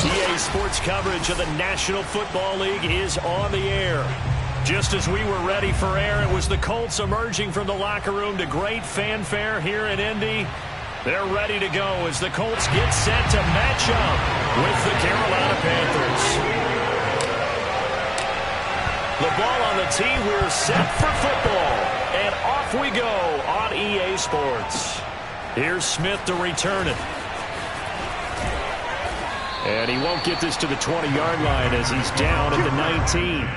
EA Sports coverage of the National Football League is on the air. Just as we were ready for air, it was the Colts emerging from the locker room to great fanfare here in Indy. They're ready to go as the Colts get set to match up with the Carolina Panthers. The ball on the tee, we're set for football. And off we go on EA Sports. Here's Smith to return it. And he won't get this to the 20-yard line as he's down at the 19.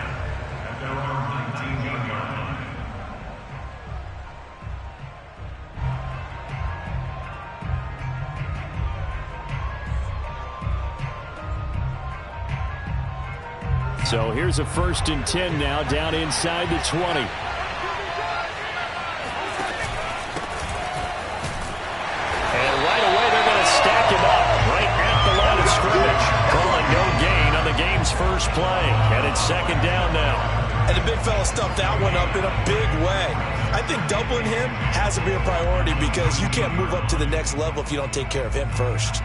So here's a 1st and 10 now down inside the 20. Stack him up right at the line of scrimmage. Calling no gain on the game's first play. And it's 2nd down now. And the big fella stuffed that one up in a big way. I think doubling him has to be a priority because you can't move up to the next level if you don't take care of him first.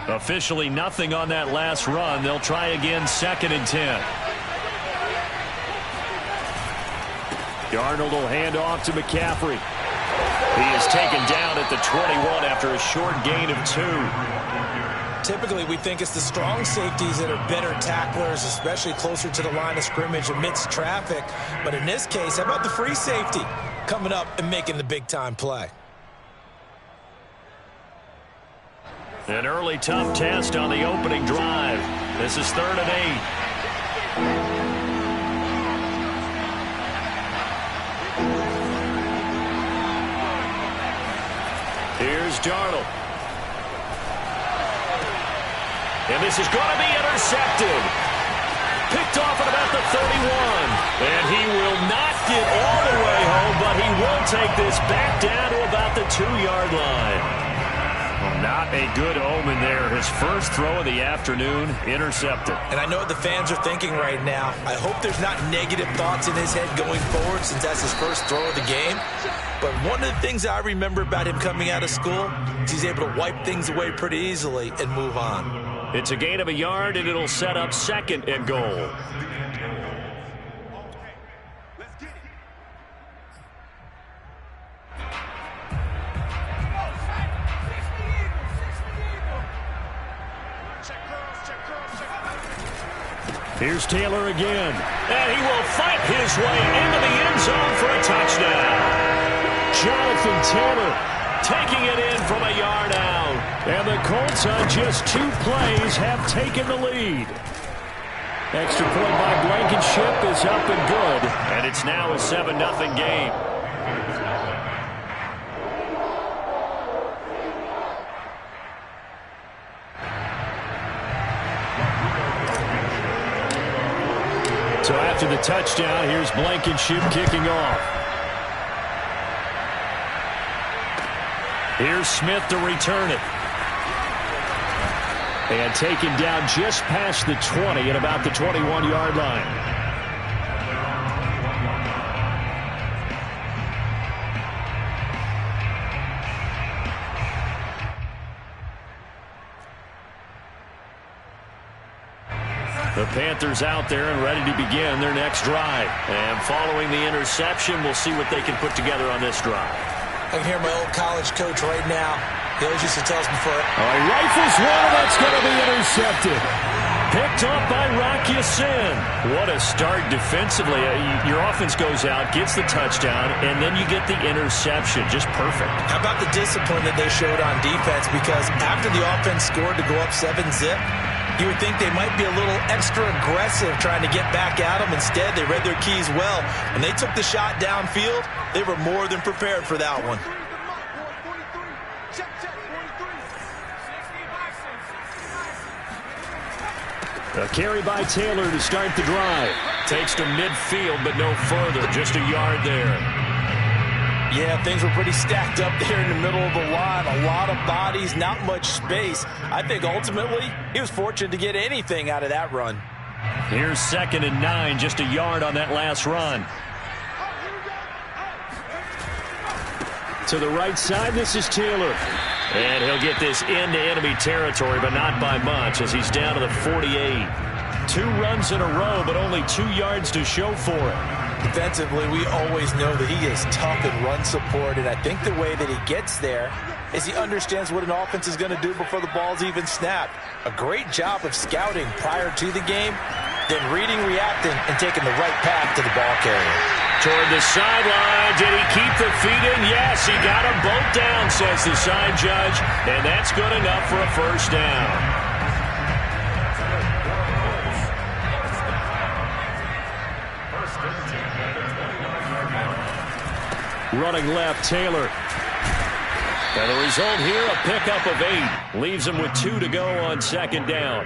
Officially nothing on that last run. They'll try again 2nd and 10. Darnold will hand off to McCaffrey. He is taken down at the 21 after a short gain of 2. Typically, we think it's the strong safeties that are better tacklers, especially closer to the line of scrimmage amidst traffic. But in this case, how about the free safety coming up and making the big-time play? An early tough test on the opening drive. This is 3rd and 8. Here's Darnold. And this is going to be intercepted. Picked off at about the 31. And he will not get all the way home, but he will take this back down to about the 2-yard line. Well, not a good omen there. His first throw of the afternoon, intercepted. And I know what the fans are thinking right now. I hope there's not negative thoughts in his head going forward since that's his first throw of the game. But one of the things I remember about him coming out of school is he's able to wipe things away pretty easily and move on. It's a gain of a yard, and it'll set up 2nd and goal. Here's Taylor again. And he will fight his way into the end zone for a touchdown. Jonathan Taylor taking it in from a yard out. And the Colts on just 2 plays have taken the lead. Extra point by Blankenship is up and good. And it's now a 7-0 game. So after the touchdown, here's Blankenship kicking off. Here's Smith to return it. And taken down just past the 20 at about the 21-yard line. The Panthers out there and ready to begin their next drive. And following the interception, we'll see what they can put together on this drive. I can hear my old college coach right now. He always used to tell us before. Rifles one, that's going to be intercepted. Picked off by Rock Ya-Sin. What a start defensively. Your offense goes out, gets the touchdown, and then you get the interception. Just perfect. How about the discipline that they showed on defense? Because after the offense scored to go up 7-zip, you would think they might be a little extra aggressive trying to get back at them. Instead, they read their keys well. When they took the shot downfield, they were more than prepared for that one. A carry by Taylor to start the drive. Takes to midfield, but no further. Just a yard there. Yeah, things were pretty stacked up there in the middle of the line. A lot of bodies, not much space. I think ultimately he was fortunate to get anything out of that run. Here's 2nd and 9, just a yard on that last run. To the right side, this is Taylor. And he'll get this into enemy territory, but not by much, as he's down to the 48. 2 runs in a row, but only 2 yards to show for it. Defensively, we always know that he is tough in run support, and I think the way that he gets there is he understands what an offense is going to do before the ball's even snapped. A great job of scouting prior to the game, then reading, reacting, and taking the right path to the ball carrier. Toward the sideline. Did he keep the feet in? Yes, he got them both down, says the side judge, and that's good enough for a first down. Running left, Taylor. And the result here, a pickup of 8. Leaves him with 2 to go on second down.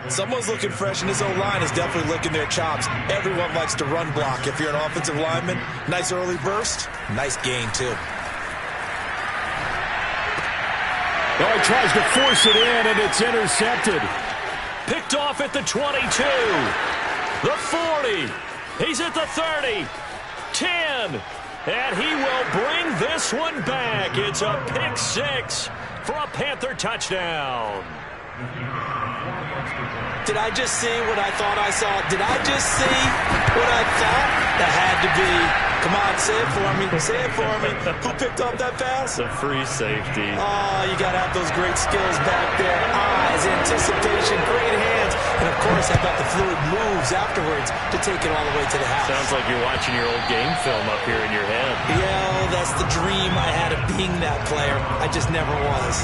Someone's looking fresh, and his O-line is definitely licking their chops. Everyone likes to run block. If you're an offensive lineman, nice early burst, nice gain, too. Oh, he tries to force it in, and it's intercepted. Picked off at the 22. The 40. He's at the 30. 10. And he will bring this one back. It's a pick 6 for a Panther touchdown. Did I just see what I thought I saw? Did I just see what I thought? That had to be. Come on, say it for me. Say it for me. Who picked up that pass? The free safety. Oh, you got to have those great skills back there. Eyes, anticipation, great hands. And, of course, how about the fluid moves afterwards to take it all the way to the house. Sounds like you're watching your old game film up here in your head. Yeah, that's the dream I had of being that player. I just never was.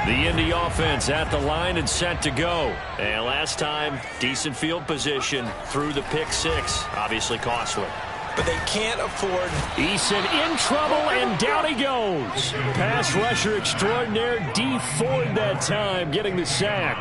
The Indy offense at the line and set to go. And last time, decent field position through the pick 6. Obviously costly. But they can't afford. Eason in trouble, and down he goes. Pass rusher extraordinaire, D. Ford that time, getting the sack.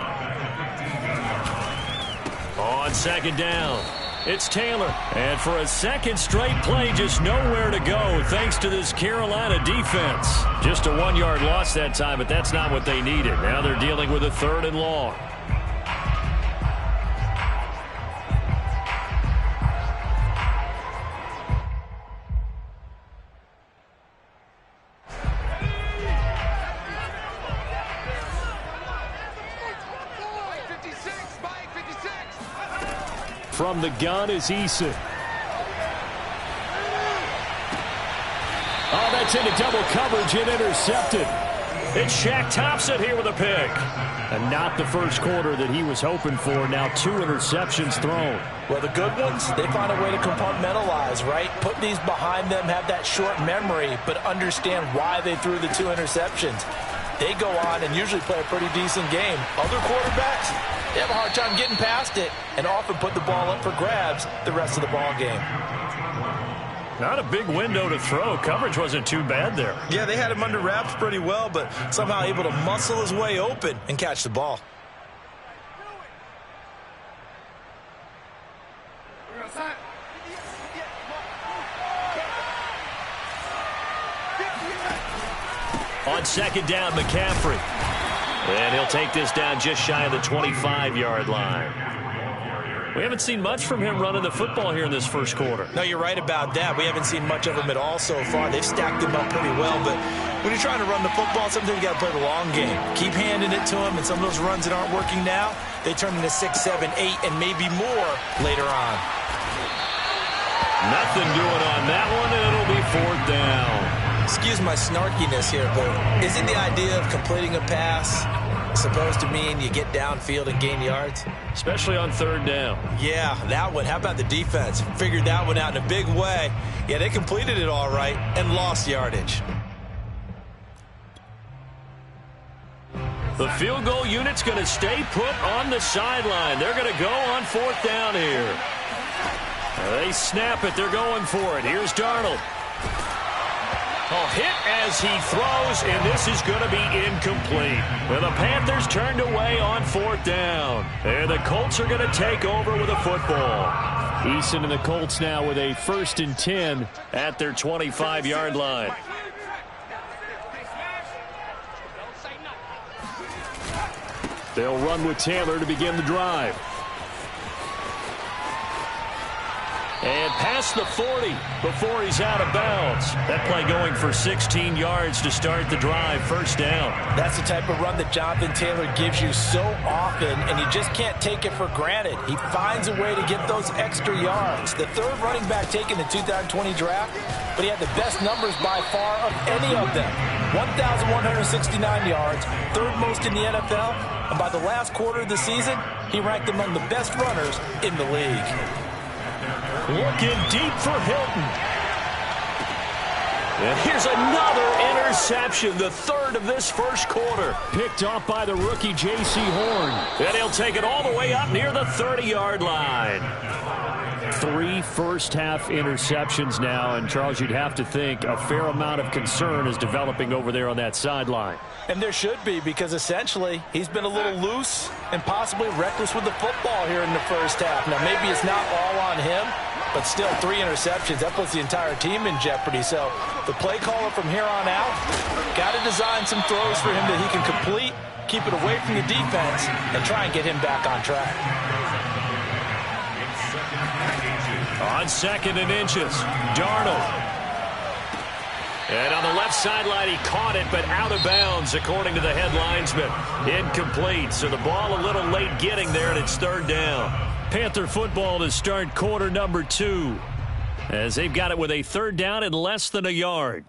On second down, it's Taylor. And for a second straight play, just nowhere to go thanks to this Carolina defense. Just a 1-yard loss that time, but that's not what they needed. Now they're dealing with a 3rd and long. From the gun is Eason. Oh, that's into double coverage and intercepted. It's Shaq Thompson here with a pick. And not the first quarter that he was hoping for. Now 2 interceptions thrown. Well, the good ones, they find a way to compartmentalize, right? Put these behind them, have that short memory, but understand why they threw the 2 interceptions. They go on and usually play a pretty decent game. Other quarterbacks, they have a hard time getting past it and often put the ball up for grabs the rest of the ball game. Not a big window to throw. Coverage wasn't too bad there. Yeah, they had him under wraps pretty well, but somehow able to muscle his way open and catch the ball. On second down, McCaffrey. And he'll take this down just shy of the 25-yard line. We haven't seen much from him running the football here in this first quarter. No, you're right about that. We haven't seen much of him at all so far. They've stacked him up pretty well, but when you're trying to run the football, sometimes you got to play the long game. Keep handing it to him, and some of those runs that aren't working now, they turn into 6, 7, 8, and maybe more later on. Nothing doing on that one, and it'll be 4th down. Excuse my snarkiness here, but isn't the idea of completing a pass supposed to mean you get downfield and gain yards? Especially on 3rd down. Yeah, that one. How about the defense? Figured that one out in a big way. Yeah, they completed it all right and lost yardage. The field goal unit's going to stay put on the sideline. They're going to go on 4th down here. They snap it. They're going for it. Here's Darnold. A hit as he throws, and this is going to be incomplete. Well, the Panthers turned away on 4th down. And the Colts are going to take over with a football. Eason and the Colts now with a 1st and 10 at their 25-yard line. They'll run with Taylor to begin the drive. And past the 40 before he's out of bounds. That play going for 16 yards to start the drive, first down. That's the type of run that Jonathan Taylor gives you so often, and you just can't take it for granted. He finds a way to get those extra yards. The third running back taken in the 2020 draft, but he had the best numbers by far of any of them. 1,169 yards, third most in the NFL, and by the last quarter of the season, he ranked among the best runners in the league. Looking deep for Hilton. And here's another interception, the third of this first quarter. Picked off by the rookie J.C. Horn. And he'll take it all the way up near the 30-yard line. 3 first-half interceptions now, and Charles, you'd have to think a fair amount of concern is developing over there on that sideline. And there should be, because essentially he's been a little loose and possibly reckless with the football here in the first half. Now, maybe it's not all on him, but still 3 interceptions. That puts the entire team in jeopardy. So the play caller from here on out got to design some throws for him that he can complete, keep it away from the defense, and try and get him back on track. On 2nd and inches, Darnold. And on the left sideline, he caught it, but out of bounds, according to the head linesman. Incomplete, so the ball a little late getting there, and it's third down. Panther football to start quarter number 2, as they've got it with a third down and less than a yard.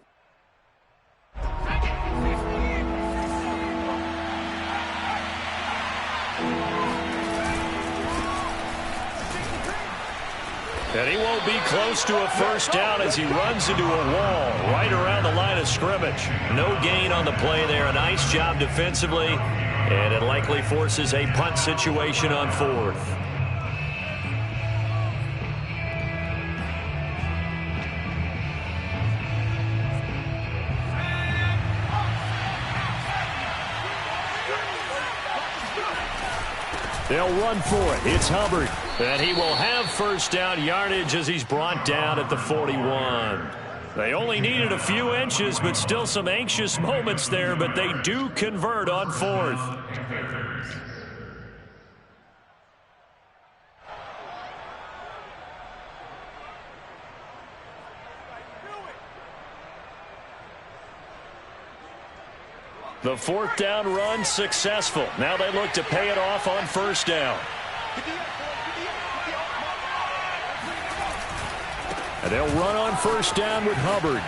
And he won't be close to a first down as he runs into a wall right around the line of scrimmage. No gain on the play there. A nice job defensively, and it likely forces a punt situation on 4th. They'll run for it. It's Hubbard. And he will have first down yardage as he's brought down at the 41. They only needed a few inches, but still some anxious moments there, but they do convert on 4th. The 4th down run successful. Now they look to pay it off on first down. And they'll run on first down with Hubbard.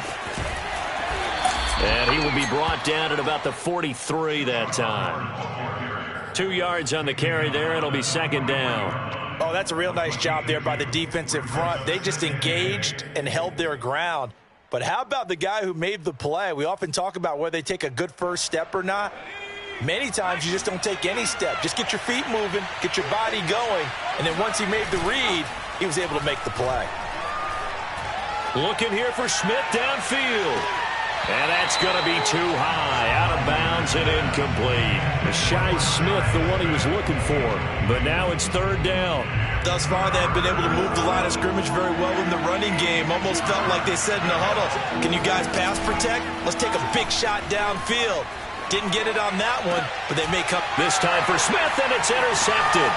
And he will be brought down at about the 43 that time. 2 yards on the carry there. It'll be 2nd down. Oh, that's a real nice job there by the defensive front. They just engaged and held their ground. But how about the guy who made the play? We often talk about whether they take a good first step or not. Many times you just don't take any step. Just get your feet moving, get your body going, and then once he made the read, he was able to make the play. Looking here for Smith downfield. And that's going to be too high. Out of bounds and incomplete. Shy Smith, the one he was looking for. But now it's third down. Thus far, they have been able to move the line of scrimmage very well in the running game. Almost felt like they said in the huddle, can you guys pass protect? Let's take a big shot downfield. Didn't get it on that one, but they may come. This time for Smith, and it's intercepted.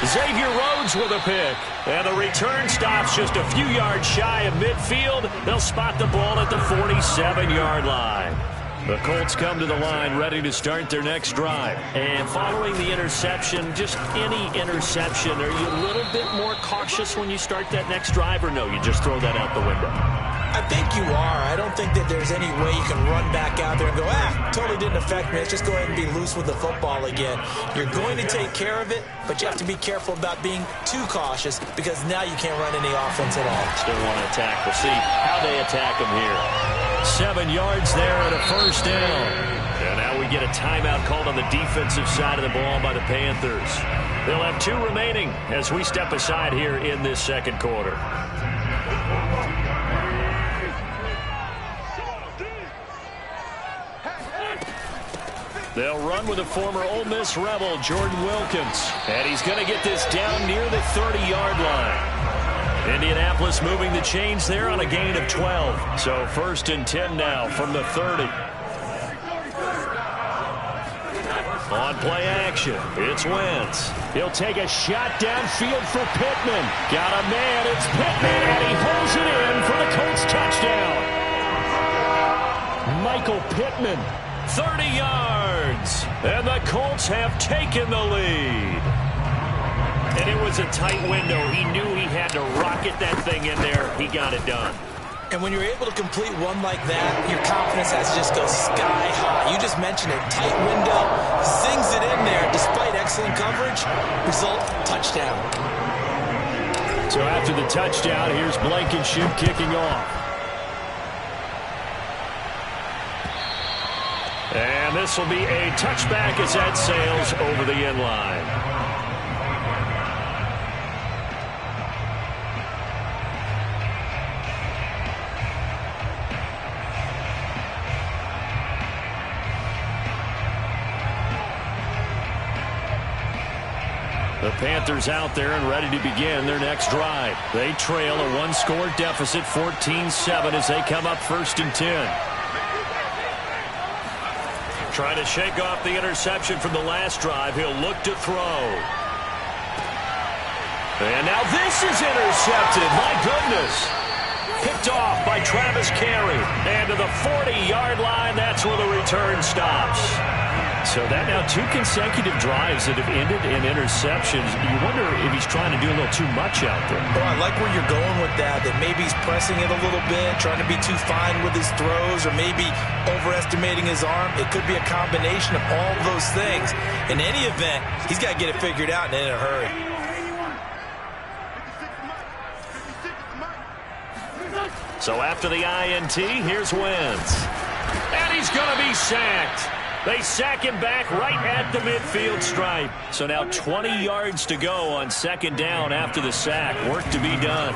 Xavier Rhodes with a pick. And the return stops just a few yards shy of midfield. They'll spot the ball at the 47-yard line. The Colts come to the line ready to start their next drive. And following the interception, just any interception, are you a little bit more cautious when you start that next drive, or no, you just throw that out the window? I think you are. I don't think that there's any way you can run back out there and go, totally didn't affect me. Let's just go ahead and be loose with the football again. You're going to take care of it, but you have to be careful about being too cautious because now you can't run any offense at all. Still want to attack. We'll see how they attack them here. 7 yards there and a first down. And now we get a timeout called on the defensive side of the ball by the Panthers. They'll have 2 remaining as we step aside here in this second quarter. They'll run with a former Ole Miss Rebel, Jordan Wilkins. And he's going to get this down near the 30-yard line. Indianapolis moving the chains there on a gain of 12. So 1st and 10 now from the 30. On play action, it's Wentz. He'll take a shot downfield for Pittman. Got a man, it's Pittman, and he holds it in for the Colts touchdown. Michael Pittman, 30 yards, and the Colts have taken the lead. And it was a tight window. He knew he had to rocket that thing in there. He got it done. And when you're able to complete one like that, your confidence has to just go sky high. You just mentioned it. Tight window, zings it in there despite excellent coverage. Result, touchdown. So after the touchdown, here's Blankenship kicking off. And this will be a touchback as that sails over the end line. The Panthers out there and ready to begin their next drive. They trail a one-score deficit, 14-7, as they come up 1st and 10. Trying to shake off the interception from the last drive. He'll look to throw. And now this is intercepted. My goodness. Picked off by Travis Carey. And to the 40-yard line, that's where the return stops. So that now 2 consecutive drives that have ended in interceptions. You wonder if he's trying to do a little too much out there. Well, I like where you're going with that maybe he's pressing it a little bit, trying to be too fine with his throws, or maybe overestimating his arm. It could be a combination of all of those things. In any event, he's got to get it figured out and in a hurry. So after the INT, here's Wentz. And he's going to be sacked. They sack him back right at the midfield stripe. So now 20 yards to go on 2nd down after the sack. Work to be done.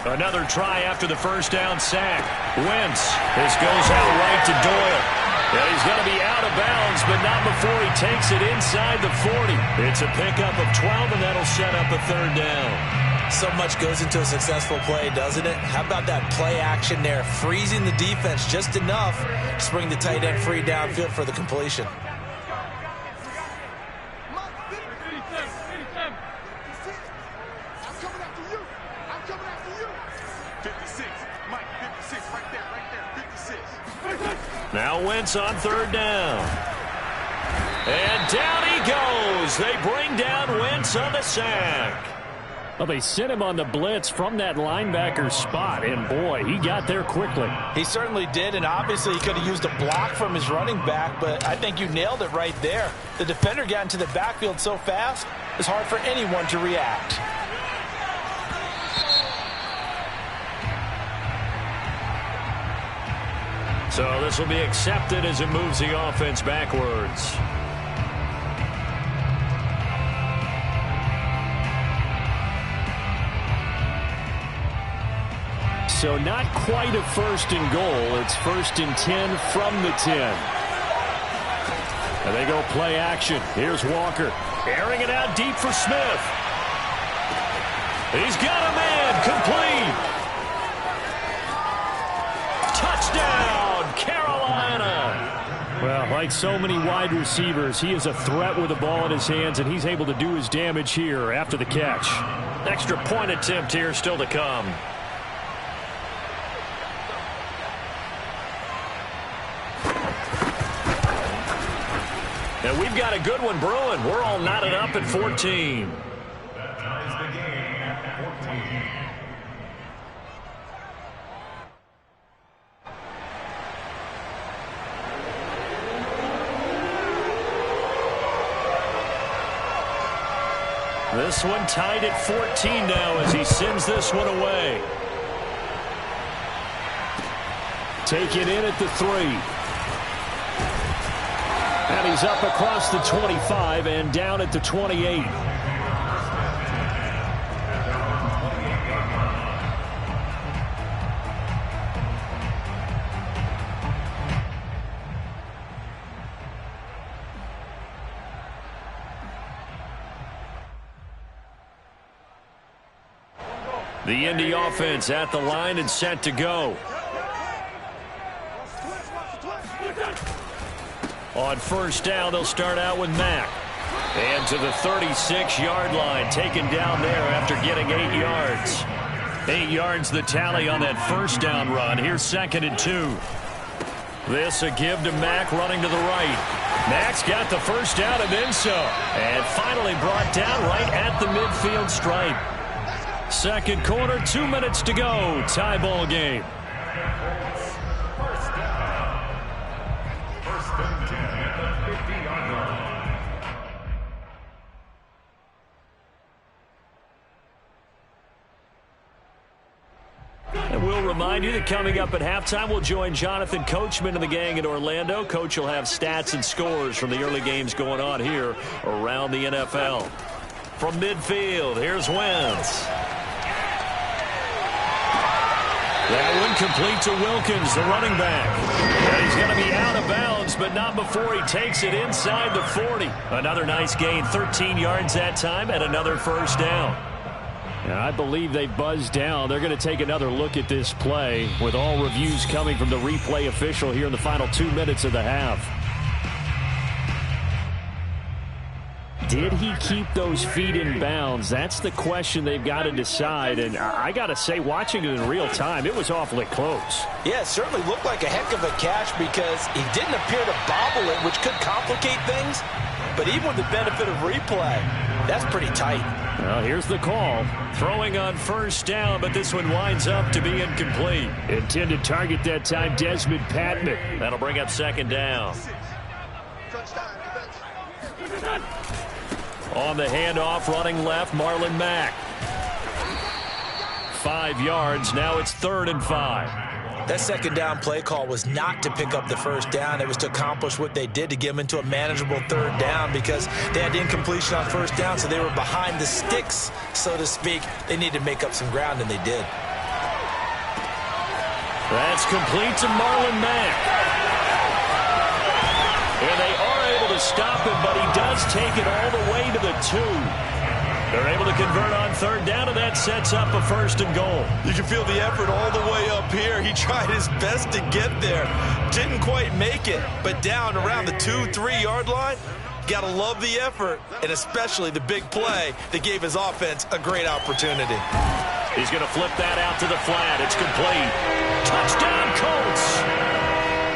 Another try after the 1st down sack. Wentz. This goes out right to Doyle. And he's going to be out of bounds, but not before he takes it inside the 40. It's a pickup of 12, and that'll set up a 3rd down. So much goes into a successful play, doesn't it? How about that play action there? Freezing the defense just enough to bring the tight end free downfield for the completion. Now Wentz on 3rd down. And down he goes. They bring down Wentz on the sack. Well, they sent him on the blitz from that linebacker spot, and boy, he got there quickly. He certainly did, and obviously he could have used a block from his running back, but I think you nailed it right there. The defender got into the backfield so fast, it's hard for anyone to react. So this will be accepted as it moves the offense backwards. So not quite a 1st and goal. It's 1st and 10 from the 10. And they go play action. Here's Walker. Airing it out deep for Smith. He's got a man. Complete. Touchdown, Carolina. Well, like so many wide receivers, he is a threat with the ball in his hands, and he's able to do his damage here after the catch. Extra point attempt here still to come. And we've got a good one brewing. We're all knotted up at 14. This one tied at 14 now as he sends this one away. Take it in at the 3. And he's up across the 25 and down at the 28. The Indy offense at the line and set to go. On first down, they'll start out with Mack. And to the 36-yard line, taken down there after getting 8 yards. 8 yards the tally on that first down run. Here's 2nd and 2. This a give to Mack running to the right. Mack's got the first down and then some. And finally brought down right at the midfield stripe. Second quarter, 2 minutes to go. Tie ball game. And we'll remind you that coming up at halftime, we'll join Jonathan Coachman and the gang in Orlando. Coach will have stats and scores from the early games going on here around the NFL. From midfield, here's Wentz. That one complete to Wilkins, the running back. And he's going to be out of bounds, but not before he takes it inside the 40. Another nice gain, 13 yards that time, and another first down. And I believe they buzzed down. They're going to take another look at this play with all reviews coming from the replay official here in the final 2 minutes of the half. Did he keep those feet in bounds? That's the question they've got to decide. And I got to say, watching it in real time, it was awfully close. Yeah, it certainly looked like a heck of a catch because he didn't appear to bobble it, which could complicate things. But even with the benefit of replay, that's pretty tight. Well, here's the call. Throwing on first down, but this one winds up to be incomplete. Intended target that time, Desmond Patman. That'll bring up 2nd down. On the handoff, running left, Marlon Mack. 5 yards. Now it's 3rd and 5. That 2nd down play call was not to pick up the first down. It was to accomplish what they did to get them into a manageable 3rd down because they had incompletion on first down, so they were behind the sticks, so to speak. They needed to make up some ground, and they did. That's complete to Marlon Mack. And they are able to stop him, but he does take it all the way to the 2. They're able to convert on 3rd down, and that sets up a 1st and goal. You can feel the effort all the way up here. He tried his best to get there. Didn't quite make it, but down around the 2-3 yard line, got to love the effort, and especially the big play that gave his offense a great opportunity. He's going to flip that out to the flat. It's complete. Touchdown, Colts.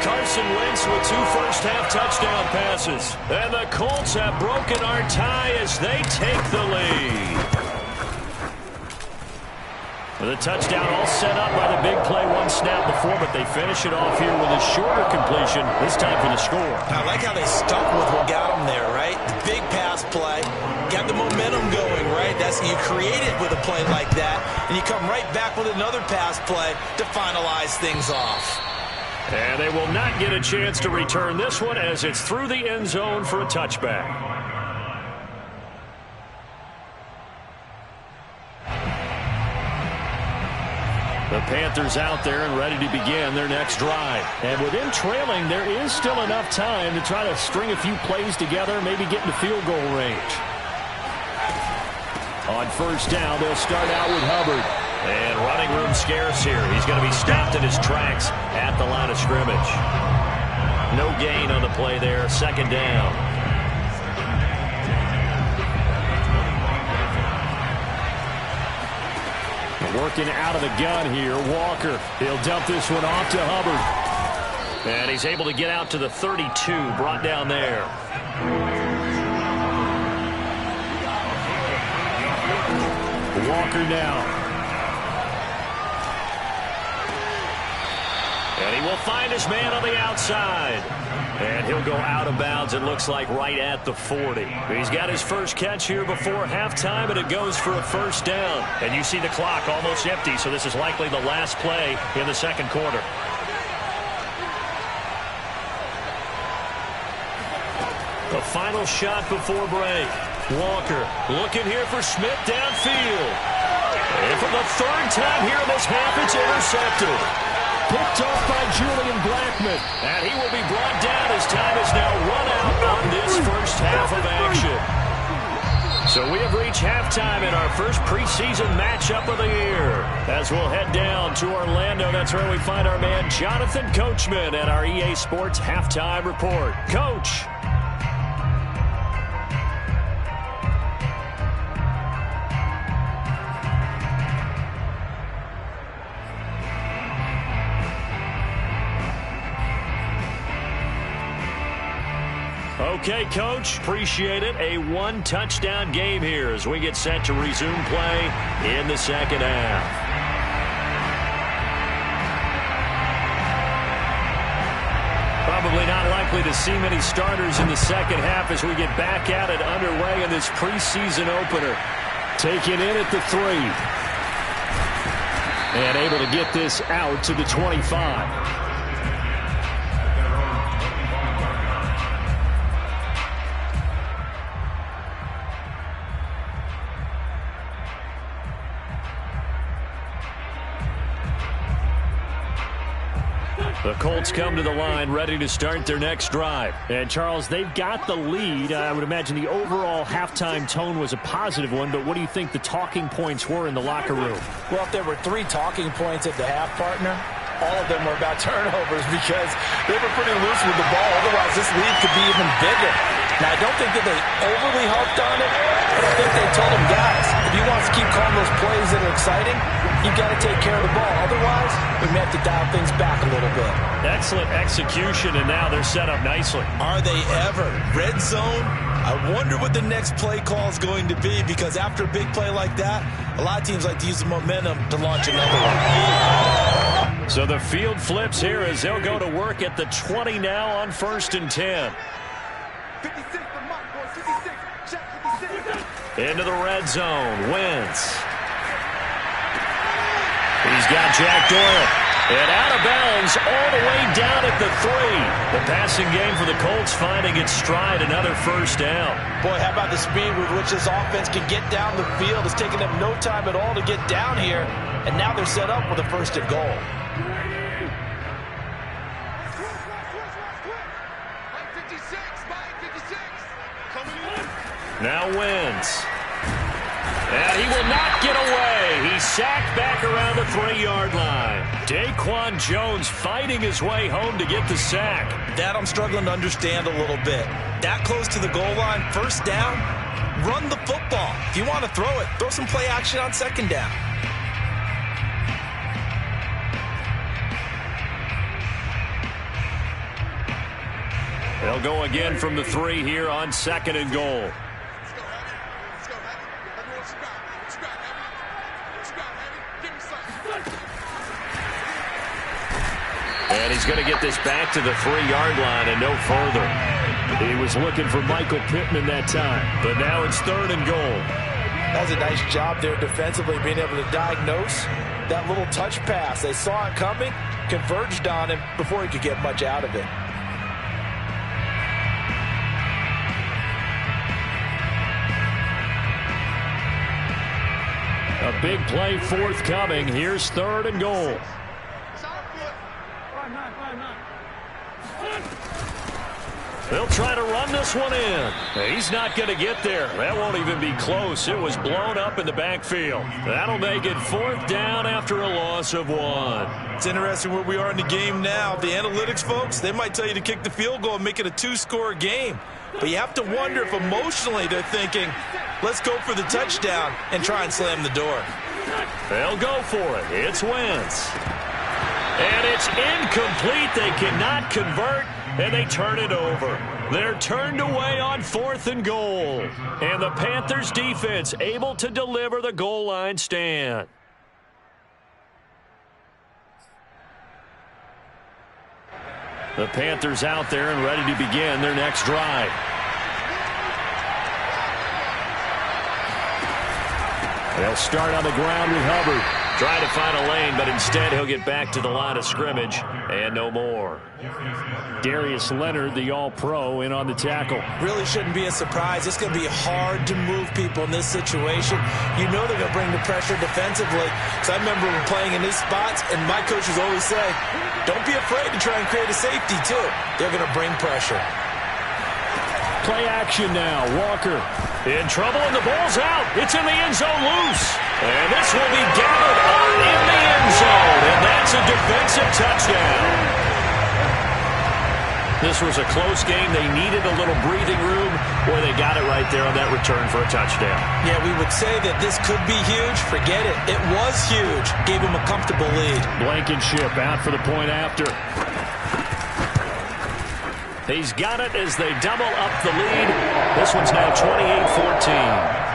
Carson Wentz with 2 first-half touchdown passes. And the Colts have broken our tie as they take the lead. The touchdown all set up by the big play 1 snap before, but they finish it off here with a shorter completion, this time for the score. I like how they stuck with what got them there, right? The big pass play, got the momentum going, right? That's you create it with a play like that, and you come right back with another pass play to finalize things off. And they will not get a chance to return this one as it's through the end zone for a touchback. The Panthers out there and ready to begin their next drive. And with them trailing, there is still enough time to try to string a few plays together, maybe get into field goal range. On first down, they'll start out with Hubbard. And running room scarce here. He's going to be stopped in his tracks at the line of scrimmage. No gain on the play there. 2nd down. Working out of the gun here, Walker. He'll dump this one off to Hubbard. And he's able to get out to the 32, brought down there. Walker now. And he will find his man on the outside. And he'll go out of bounds, it looks like, right at the 40. He's got his first catch here before halftime, and it goes for a first down. And you see the clock almost empty, so this is likely the last play in the 2nd quarter. The final shot before break. Walker looking here for Smith downfield. And for the 3rd time here in this half, it's intercepted. Picked off by Julian Blackmon. And he will be brought down as time is now run out on this first half of action. So we have reached halftime in our first preseason matchup of the year. As we'll head down to Orlando, that's where we find our man Jonathan Coachman at our EA Sports Halftime Report. Coach. Okay, Coach, appreciate it. A one-touchdown game here as we get set to resume play in the second half. Probably not likely to see many starters in the second half as we get back at it underway in this preseason opener. Taken in at the 3. And able to get this out to the 25. The Colts come to the line ready to start their next drive. And, Charles, they've got the lead. I would imagine the overall halftime tone was a positive one, but what do you think the talking points were in the locker room? Well, if there were 3 talking points at the half, partner, all of them were about turnovers because they were pretty loose with the ball. Otherwise, this lead could be even bigger. Now, I don't think that they overly harped on it, but I think they told them, guys, if you want to keep calling those plays that are exciting, you've got to take care of the ball. Otherwise, we may have to dial things back a little bit. Excellent execution, and now they're set up nicely. Are they ever? Red zone? I wonder what the next play call is going to be because after a big play like that, a lot of teams like to use the momentum to launch another one. So the field flips here as they'll go to work at the 20 now on 1st and 10. Into the red zone. Wentz. He's got Jack Doyle. And out of bounds all the way down at the 3. The passing game for the Colts finding its stride. Another first down. Boy, how about the speed with which this offense can get down the field. It's taken them no time at all to get down here. And now they're set up with a 1st and goal. Now Wentz. And he will not get away. He's sacked back around the 3-yard line. Daquan Jones fighting his way home to get the sack. That I'm struggling to understand a little bit. That close to the goal line, 1st down, run the football. If you want to throw it, throw some play action on 2nd down. They'll go again from the 3 here on 2nd and goal. And he's going to get this back to the 3-yard line and no further. He was looking for Michael Pittman that time, but now it's 3rd and goal. That was a nice job there defensively, being able to diagnose that little touch pass. They saw it coming, converged on him before he could get much out of it. A big play forthcoming. Here's 3rd and goal. They'll try to run this one in. He's not going to get there. That won't even be close. It was blown up in the backfield. That'll make it 4th down after a loss of 1. It's interesting where we are in the game now. The analytics folks, they might tell you to kick the field goal and make it a 2-score game. But you have to wonder if emotionally they're thinking, let's go for the touchdown and try and slam the door. They'll go for it. It's Wentz. And it's incomplete. They cannot convert, and they turn it over. They're turned away on 4th and goal. And the Panthers defense able to deliver the goal line stand. The Panthers out there and ready to begin their next drive. They'll start on the ground with Hubbard. Trying to find a lane, but instead he'll get back to the line of scrimmage and no more. Darius Leonard, the All-Pro, in on the tackle. Really shouldn't be a surprise. It's going to be hard to move people in this situation. You know they're going to bring the pressure defensively. Because I remember playing in these spots, and my coaches always say, don't be afraid to try and create a safety, too. They're going to bring pressure. Play action now. Walker. In trouble, and the ball's out. It's in the end zone loose. And this will be gathered up in the end zone. And that's a defensive touchdown. This was a close game. They needed a little breathing room. Boy, they got it right there on that return for a touchdown. Yeah, we would say that this could be huge. Forget it. It was huge. Gave him a comfortable lead. Blankenship out for the point after. He's got it as they double up the lead. This one's now 28-14.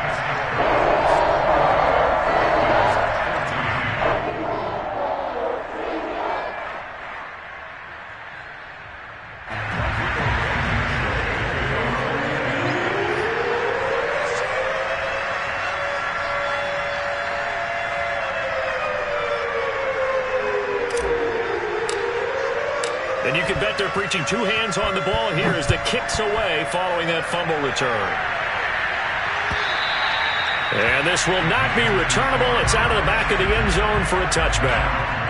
And you can bet they're preaching two hands on the ball here as the kick's away following that fumble return. And this will not be returnable. It's out of the back of the end zone for a touchback.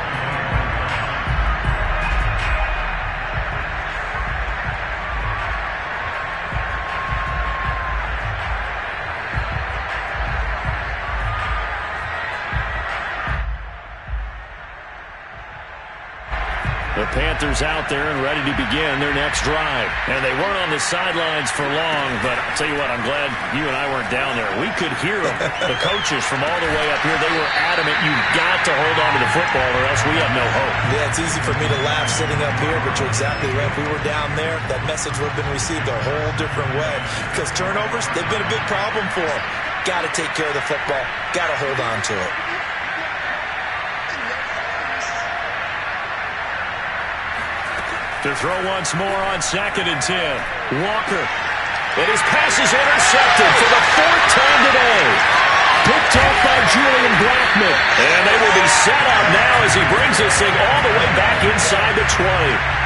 The Panthers out there and ready to begin their next drive. And they weren't on the sidelines for long, but I'll tell you what, I'm glad you and I weren't down there. We could hear them. The coaches from all the way up here, they were adamant, you've got to hold on to the football or else we have no hope. Yeah, it's easy for me to laugh sitting up here, but you're exactly right. If we were down there, that message would have been received a whole different way. Because turnovers, they've been a big problem for them. Got to take care of the football. Got to hold on to it. To throw once more on 2nd and 10. Walker. And his pass is intercepted for the 4th time today. Picked off by Julian Blackman. And they will be set up now as he brings this thing all the way back inside the 20.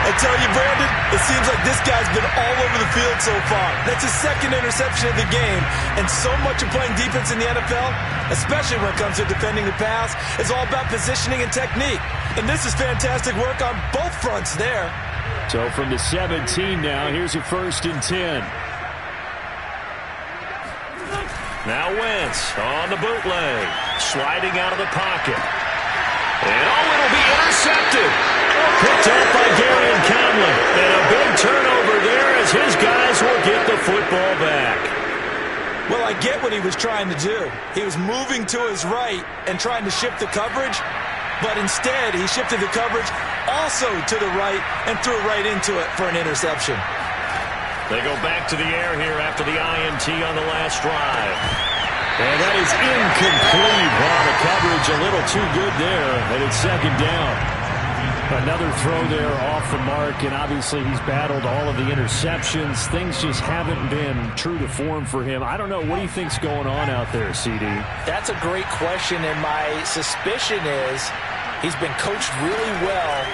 I tell you, Brandon, it seems like this guy's been all over the field so far. That's his 2nd interception of the game. And so much of playing defense in the NFL, especially when it comes to defending the pass, is all about positioning and technique. And this is fantastic work on both fronts there. So from the 17 now, here's a 1st and 10. Now Wentz on the bootleg, sliding out of the pocket. And it'll be intercepted. Picked up by Gary and Conley. And a big turnover there as his guys will get the football back. Well, I get what he was trying to do. He was moving to his right and trying to shift the coverage. But instead, he shifted the coverage also to the right and threw it right into it for an interception. They go back to the air here after the INT on the last drive. And that is incomplete. Wow, the coverage a little too good there, and it's 2nd down. Another throw there off the mark, and obviously he's battled all of the interceptions. Things just haven't been true to form for him. I don't know. What do you think's going on out there, CD? That's a great question, and my suspicion is he's been coached really well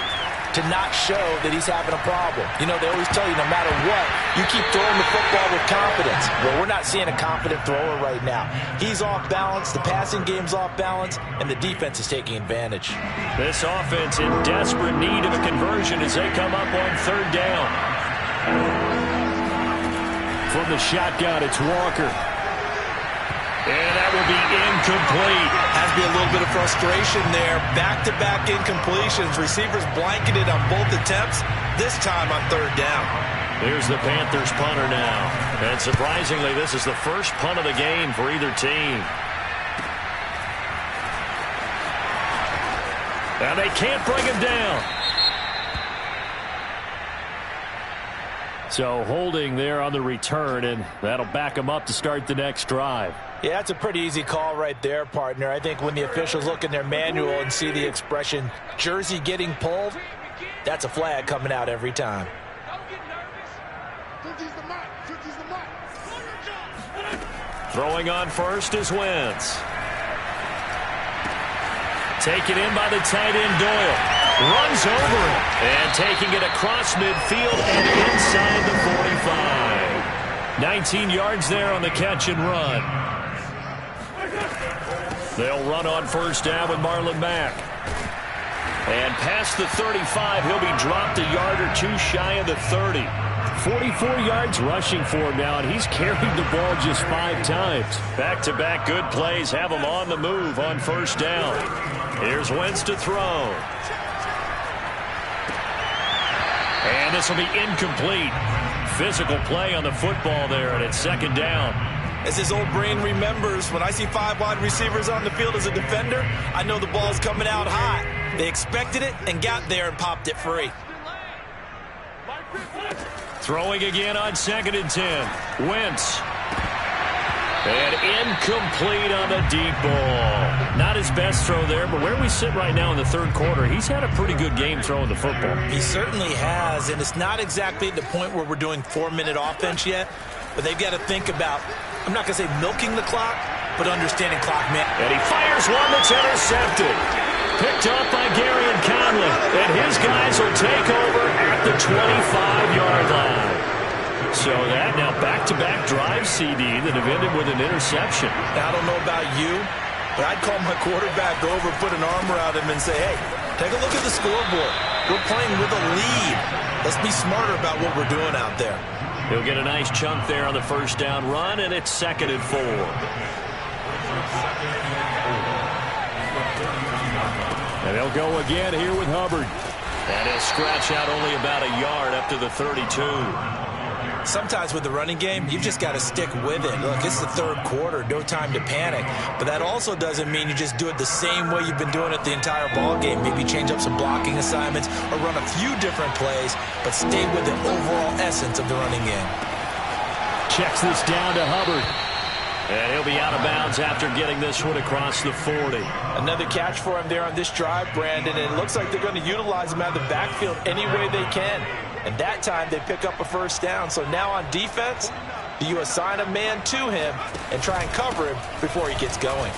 to not show that he's having a problem. You know, they always tell you no matter what, you keep throwing the football with confidence. Well, we're not seeing a confident thrower right now. He's off balance, the passing game's off balance, and the defense is taking advantage. This offense in desperate need of a conversion as they come up on 3rd down. From the shotgun, it's Walker. And that will be incomplete. Has to be a little bit of frustration there. Back-to-back incompletions. Receivers blanketed on both attempts, this time on 3rd down. Here's the Panthers punter now. And surprisingly, this is the first punt of the game for either team. And they can't bring him down. So holding there on the return, and that'll back him up to start the next drive. Yeah, that's a pretty easy call right there, partner. I think when the officials look in their manual and see the expression, jersey getting pulled, that's a flag coming out every time. Throwing on first is Wentz. Taken in by the tight end Doyle. Runs over it. And taking it across midfield and inside the 45. 19 yards there on the catch and run. They'll run on 1st down with Marlon Mack. And past the 35, he'll be dropped a yard or two shy of the 30. 44 yards rushing for him now, and he's carried the ball just 5 times. Back-to-back good plays have him on the move on first down. Here's Wentz to throw. And this will be incomplete. Physical play on the football there, and it's second down. As his old brain remembers, when I see 5 wide receivers on the field as a defender, I know the ball's coming out hot. They expected it and got there and popped it free. Throwing again on 2nd and 10. Wentz. And incomplete on the deep ball. Not his best throw there, but where we sit right now in the third quarter, he's had a pretty good game throwing the football. He certainly has, and it's not exactly at the point where we're doing 4-minute offense yet, but they've got to think about, I'm not going to say milking the clock, but understanding clock management. And he fires one that's intercepted. Picked up by Gary and Conley. And his guys will take over at the 25-yard line. So that now back-to-back drive CD that have ended with an interception. Now, I don't know about you, but I'd call my quarterback over, put an arm around him, and say, hey, take a look at the scoreboard. We're playing with a lead. Let's be smarter about what we're doing out there. He'll get a nice chunk there on the first down run, and it's 2nd and 4. And they'll go again here with Hubbard. And he'll scratch out only about a yard up to the 32. Sometimes with the running game, you've just got to stick with it. Look, it's the third quarter, no time to panic. But that also doesn't mean you just do it the same way you've been doing it the entire ball game. Maybe change up some blocking assignments or run a few different plays, but stay with the overall essence of the running game. Checks this down to Hubbard. And he'll be out of bounds after getting this one across the 40. Another catch for him there on this drive, Brandon, and it looks like they're going to utilize him out of the backfield any way they can. And that time they pick up a first down. So now on defense, do you assign a man to him and try and cover him before he gets going?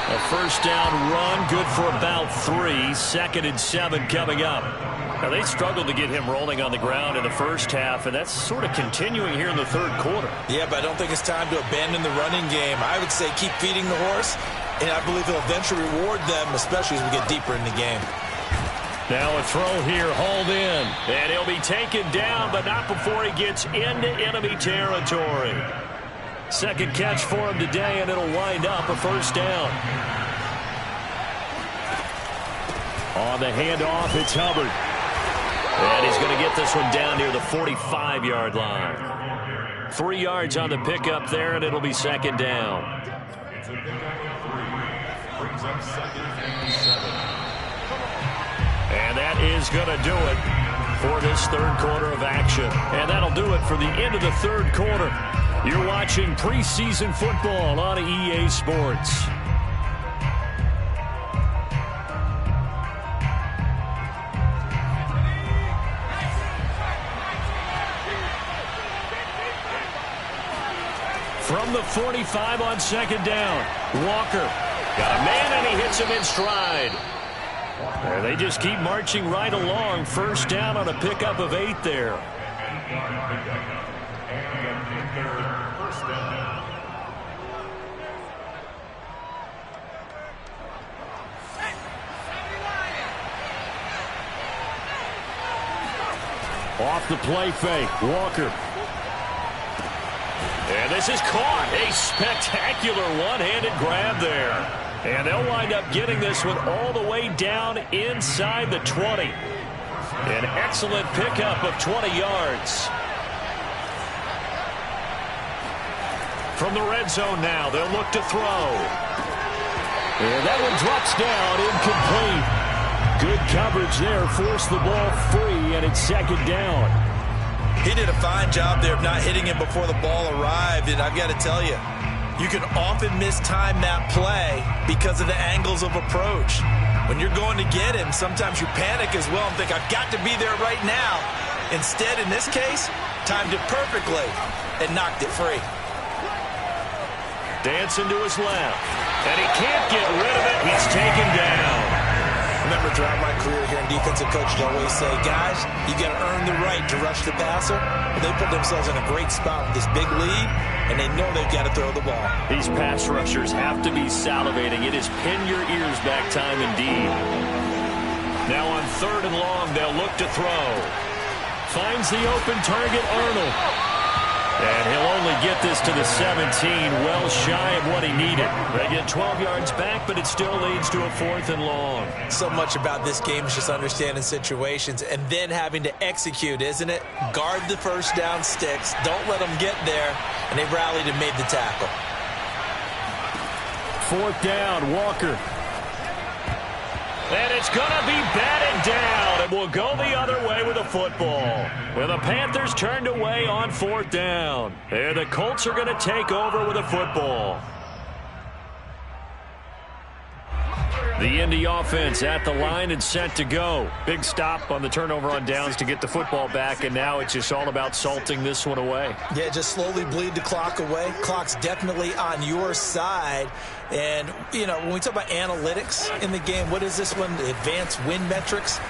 A first down run, good for about 3. 2nd and 7 coming up. Now, they struggled to get him rolling on the ground in the first half, and that's sort of continuing here in the third quarter. Yeah, but I don't think it's time to abandon the running game. I would say keep feeding the horse, and I believe he'll eventually reward them, especially as we get deeper in the game. Now a throw here, hauled in, and he'll be taken down, but not before he gets into enemy territory. Second catch for him today, and it'll wind up a first down. On the handoff, it's Hubbard. And he's going to get this one down near the 45-yard line. 3 yards on the pickup there, and it'll be second down. And that is going to do it for this third quarter of action. And that'll do it for the end of the third quarter. You're watching preseason football on EA Sports. From the 45 on second down, Walker got a man and he hits him in stride. And they just keep marching right along. First down on a pickup of 8 there. Off the play fake, Walker. And this is caught. A spectacular one-handed grab there. And they'll wind up getting this one all the way down inside the 20. An excellent pickup of 20 yards. From the red zone now, they'll look to throw. And that one drops down, incomplete. Good coverage there, forced the ball free, and it's second down. He did a fine job there of not hitting him before the ball arrived, and I've got to tell you, you can often mistime that play because of the angles of approach. When you're going to get him, sometimes you panic as well and think, I've got to be there right now. Instead, in this case, timed it perfectly and knocked it free. Dancing to his left, and he can't get rid of it. He's taken down. Remember, throughout my career here in defensive coaches always say, guys, you got to earn the right to rush the passer. But they put themselves in a great spot with this big lead, and they know they've got to throw the ball. These pass rushers have to be salivating. It is pin your ears back time indeed. Now on 3rd and long, they'll look to throw. Finds the open target, Arnold. And he'll only get this to the 17, well shy of what he needed. They get 12 yards back, but it still leads to a 4th and long. So much about this game is just understanding situations and then having to execute, isn't it? Guard the first down sticks. Don't let them get there. And they rallied and made the tackle. 4th down, Walker. And it's going to be batted down. It will go the other way with the football. And the Panthers turned away on 4th down. And the Colts are going to take over with the football. The Indy offense at the line and set to go. Big stop on the turnover on downs to get the football back, and now it's just all about salting this one away. Yeah, just slowly bleed the clock away. Clock's definitely on your side. And, you know, when we talk about analytics in the game, what is this one? Advanced win metrics?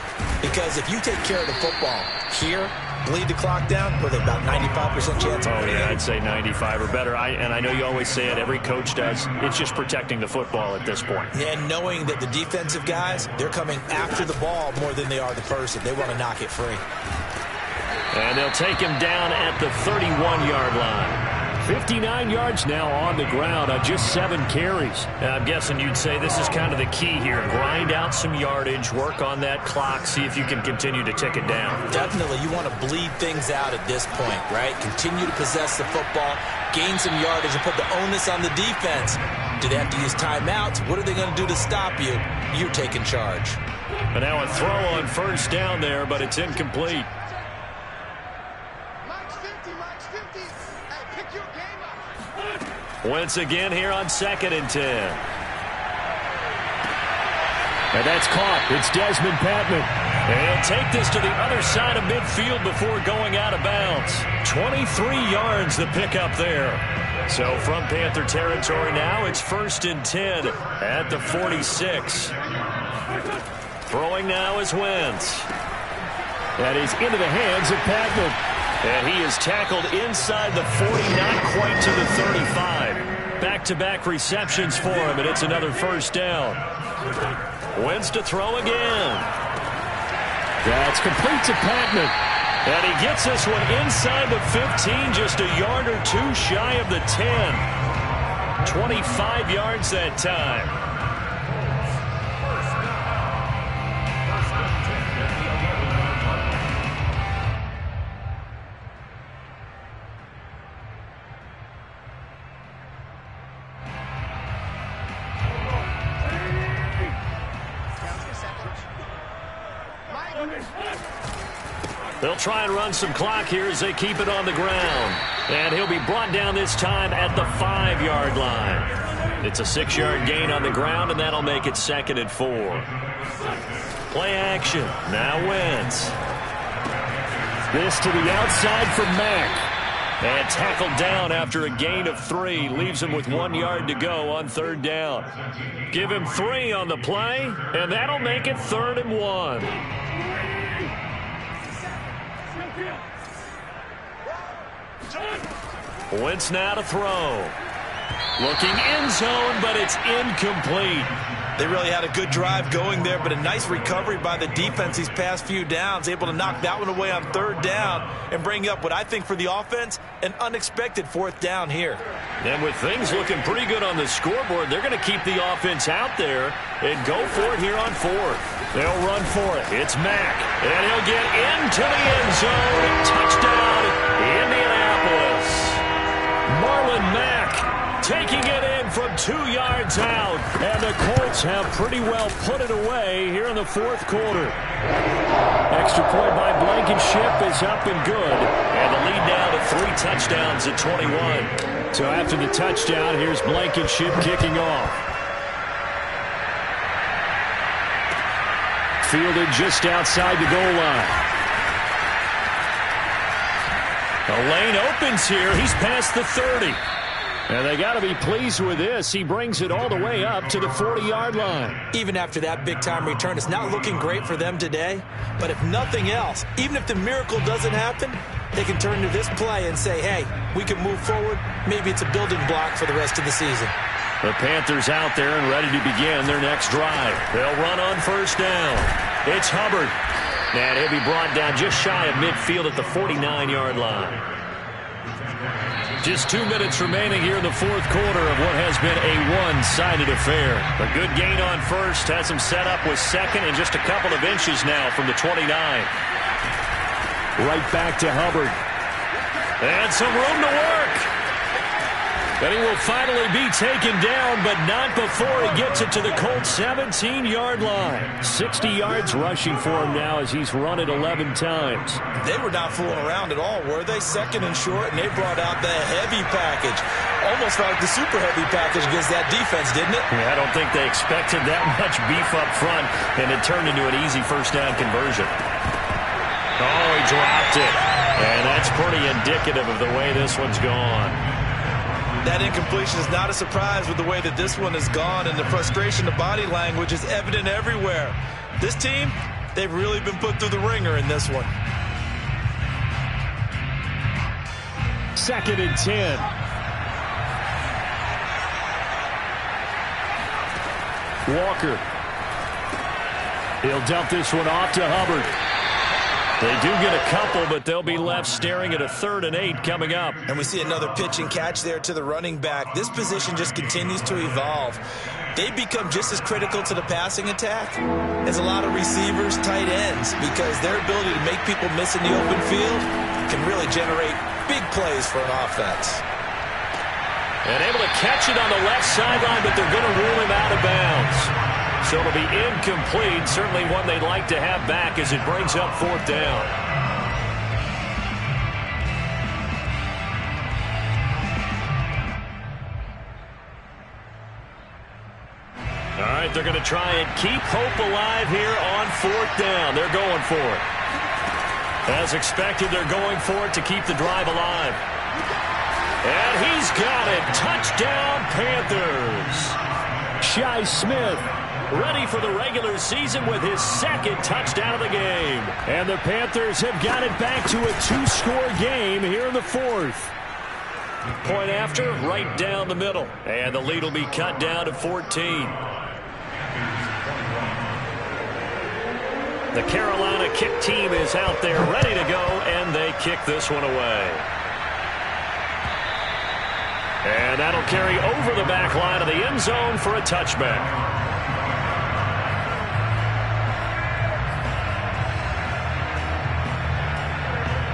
Because if you take care of the football here, bleed the clock down, with about 95% chance of winning. Oh, yeah, I'd say 95 or better. And I know you always say it, every coach does. It's just protecting the football at this point. Yeah, and knowing that the defensive guys, they're coming after the ball more than they are the person. They want to knock it free. And they'll take him down at the 31-yard line. 59 yards now on the ground on just 7 carries. And I'm guessing you'd say this is kind of the key here. Grind out some yardage, work on that clock, see if you can continue to tick it down. Definitely. You want to bleed things out at this point, right? Continue to possess the football, gain some yardage, and put the onus on the defense. Do they have to use timeouts? What are they going to do to stop you? You're taking charge. And now a throw on 1st down there, but it's incomplete. Once again here on 2nd and 10. And that's caught. It's Desmond Patman. And he'll take this to the other side of midfield before going out of bounds. 23 yards the pickup there. So from Panther territory now, it's 1st and 10 at the 46. Throwing now is Wentz. That is into the hands of Patman. And he is tackled inside the 40, not quite to the 35. Back-to-back receptions for him, and it's another 1st down. Wentz to throw again. That's complete to Patman. And he gets this one inside the 15, just a yard or 2 shy of the 10. 25 yards that time. They'll try and run some clock here as they keep it on the ground. And he'll be brought down this time at the 5-yard line. It's a 6-yard gain on the ground, and that'll make it 2nd and 4. Play action. Now Wentz. This to the outside for Mack. And tackled down after a gain of 3. Leaves him with 1 yard to go on 3rd down. Give him 3 on the play, and that'll make it 3rd and 1. Wentz now to throw. Looking end zone, but it's incomplete. They really had a good drive going there, but a nice recovery by the defense these past few downs, able to knock that one away on 3rd down and bring up what I think for the offense, an unexpected 4th down here. And with things looking pretty good on the scoreboard, they're going to keep the offense out there and go for it here on 4th. They'll run for it. It's Mack, and he'll get into the end zone. Touchdown, Indianapolis. Marlon Mack taking it in from 2 yards out. And the Colts have pretty well put it away here in the 4th quarter. Extra point by Blankenship is up and good. And the lead now to 3 touchdowns at 21. So after the touchdown, here's Blankenship kicking off. Fielded just outside the goal line. The lane opens here. He's past the 30. And they got to be pleased with this. He brings it all the way up to the 40-yard line. Even after that big-time return, it's not looking great for them today. But if nothing else, even if the miracle doesn't happen, they can turn to this play and say, hey, we can move forward. Maybe it's a building block for the rest of the season. The Panthers out there and ready to begin their next drive. They'll run on 1st down. It's Hubbard. And he'll be brought down just shy of midfield at the 49-yard line. Just 2 minutes remaining here in the fourth quarter of what has been a one-sided affair. A good gain on first, has him set up with second and just a couple of inches now from the 29. Right back to Hubbard. And some room to work. And he will finally be taken down, but not before he gets it to the Colts' 17-yard line. 60 yards rushing for him now as he's run it 11 times. They were not fooling around at all, were they? Second and short, and they brought out the heavy package. Almost like the super heavy package against that defense, didn't it? Yeah, I don't think they expected that much beef up front, and it turned into an easy first down conversion. Oh, he dropped it. And that's pretty indicative of the way this one's gone. That incompletion is not a surprise with the way that this one has gone, and the frustration, the body language is evident everywhere. This team, they've really been put through the ringer in this one. 2nd and 10. Walker. He'll dump this one off to Hubbard. They do get a couple, but they'll be left staring at a 3rd and 8 coming up. And we see another pitch and catch there to the running back. This position just continues to evolve. They become just as critical to the passing attack as a lot of receivers, tight ends, because their ability to make people miss in the open field can really generate big plays for an offense. And able to catch it on the left sideline, but they're going to rule him out of bounds. So it'll be incomplete. Certainly one they'd like to have back as it brings up 4th down. All right, they're going to try and keep hope alive here on 4th down. They're going for it. As expected, they're going for it to keep the drive alive. And he's got it. Touchdown, Panthers. Shi Smith ready for the regular season with his 2nd touchdown of the game. And the Panthers have got it back to a 2-score game here in the 4th. Point after, right down the middle. And the lead will be cut down to 14. The Carolina kick team is out there ready to go, and they kick this one away. And that'll carry over the back line of the end zone for a touchback.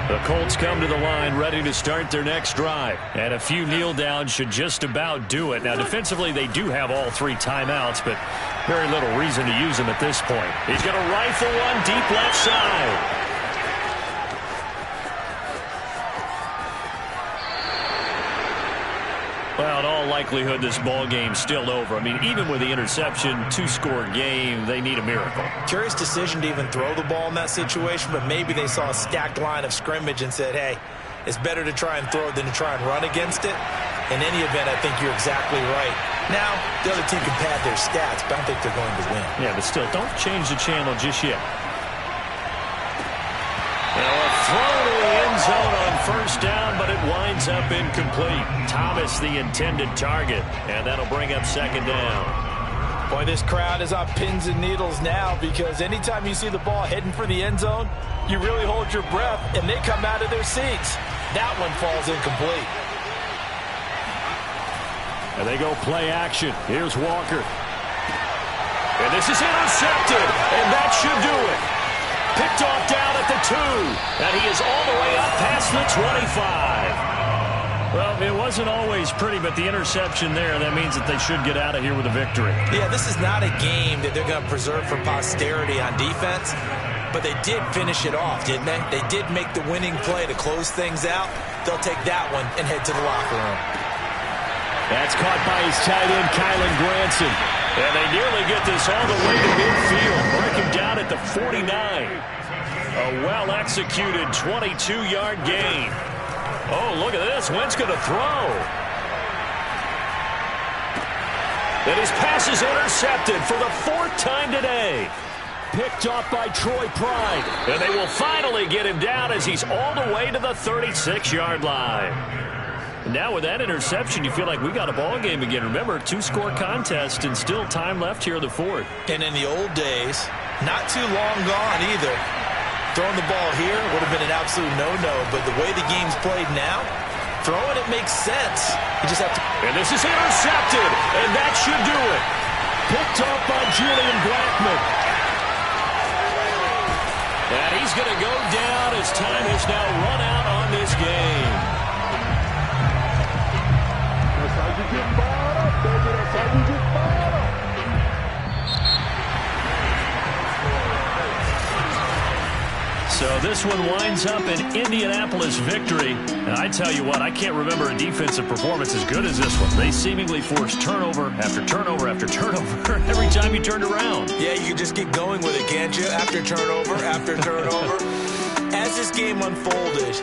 The Colts come to the line ready to start their next drive. And a few kneel downs should just about do it. Now, defensively, they do have all 3 timeouts, but very little reason to use them at this point. He's going to rifle one deep left side. Well, in all likelihood, this ball game's still over. I mean, even with the interception, 2-score game, they need a miracle. Curious decision to even throw the ball in that situation, but maybe they saw a stacked line of scrimmage and said, hey, it's better to try and throw than to try and run against it. In any event, I think you're exactly right. Now, the other team can pad their stats, but I don't think they're going to win. Yeah, but still, don't change the channel just yet. Now a throw to the end zone on 1st down, but it winds up incomplete. Thomas the intended target, and that'll bring up 2nd down. Boy, this crowd is on pins and needles now, because anytime you see the ball heading for the end zone, you really hold your breath, and they come out of their seats. That one falls incomplete. And they go play action. Here's Walker. And this is intercepted, and that should do it. Picked off down at the 2, and he is all the way up past the 25. Well, it wasn't always pretty, but the interception there, that means that they should get out of here with a victory. Yeah, this is not a game that they're going to preserve for posterity on defense, but they did finish it off, didn't they? They did make the winning play to close things out. They'll take that one and head to the locker room. That's caught by his tight end, Kylan Granson. And they nearly get this all the way to midfield. Break him down at the 49. A well-executed 22-yard gain. Oh, look at this. Wentz going to throw. And his pass is intercepted for the 4th time today. Picked off by Troy Pride. And they will finally get him down as he's all the way to the 36-yard line. Now with that interception, you feel like we got a ball game again. Remember, 2-score contest and still time left here in the 4th. And in the old days, not too long gone either, Throwing the ball here would have been an absolute no-no, but the way the game's played now, throwing it makes sense. You just have to... And this is intercepted, and that should do it. Picked off by Julian Blackman. And he's going to go down as time has now run out on this game. That's how you get fired up, baby. That's how you get fired up. So this one winds up an Indianapolis victory. And I tell you what, I can't remember a defensive performance as good as this one. They seemingly forced turnover after turnover after turnover every time you turned around. Yeah, you can just keep going with it, can't you? After turnover, after turnover. As this game unfolded,